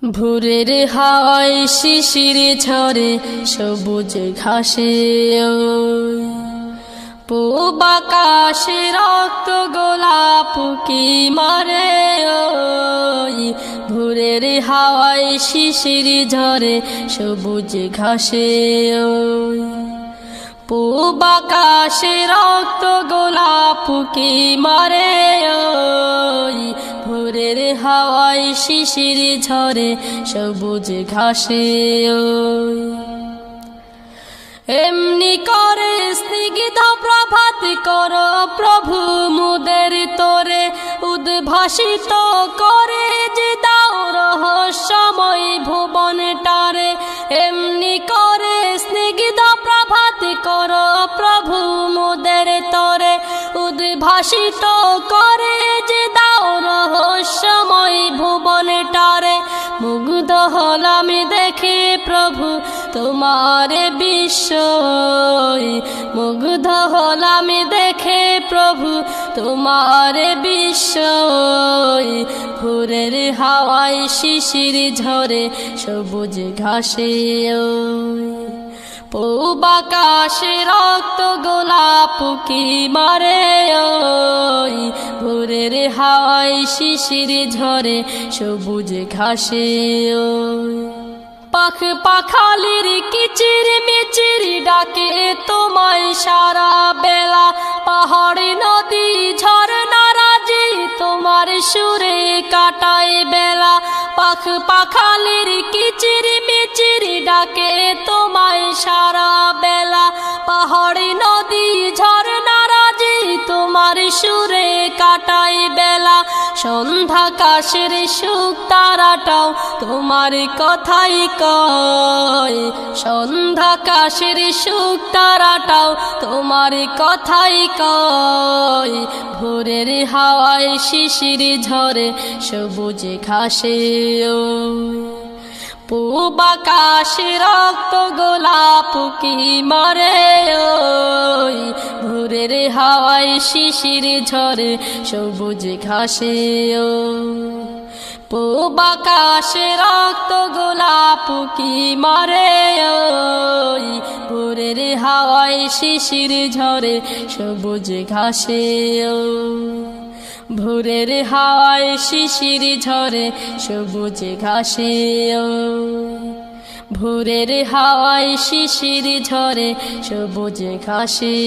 ভোরের হাওয়ায় শিশির ঝরে সবুজ ঘাসে পূব আকাশে রক্ত গোলাপ কি মারে ভোরের হাওয়ায় শিশির ঝরে সবুজ ঘাসে পূব আকাশে রক্ত গোলাপ কি মারে ভোরের হাওয়ায় শিশির ঝরে সবুজ ঘাসে এমনি করে স্নিগ্ধ প্রভাত কর প্রভু মুদের তোরে উদ্ভাসিত করে যে দাও রহস্যময় ভুবনটারে এমনি করে স্নিগ্ধ প্রভাত কর প্রভু মুদের তোরে উদ্ভাসিত করে যে দাও রহস্যময় ভুবনটারে মুগ্ধ হলাম দেখে প্রভু তোমার বিস্ময় মুগ্ধ হলাম দেখে প্রভু তোমার বিস্ময় ভোরের হাওয়ায় শিশির ঝরে সবুজ ঘাসে পূব আকাশে রক্ত গোলাপ কি মারে ভোরের হাওয়ায় শিশির ঝরে সবুজ ঘাসে পাখ পাখালির কিচির মিচির ডাকে তোমায় সারা বেলা পাহাড় নদী ঝরনা রাজি তোমার সুরে কাটায় বেলা পাখ পাখালির কিচির মিচির ডাকে তোমায় সারা বেলা পাহাড় নদী ঝরনা রাজি তোমার সুরে কাটায় বেলা সন্ধ্যা কাশের সুখ তারাটাও তোমার কথাই কয় সন্ধ্যা কাশের সুখ তারাটাও তোমার কথাই কয় ভোরের হাওয়ায় শিশির ঝরে সবুজ ঘাসে পূব আকাশে রক্ত গোলাপ কি মারে ভোরের হাওয়ায় শিশির ঝরে সবুজ ঘাসে পূব আকাশে রক্ত গোলাপ কি মারে ভোরের হাওয়ায় শিশির ঝরে সবুজ ঘাসে ভোরের হাওয়ায় শিশির ঝরে সবুজ ঘাসে ভোরের হাওয়ায় শিশির ঝরে সবুজ ঘাসে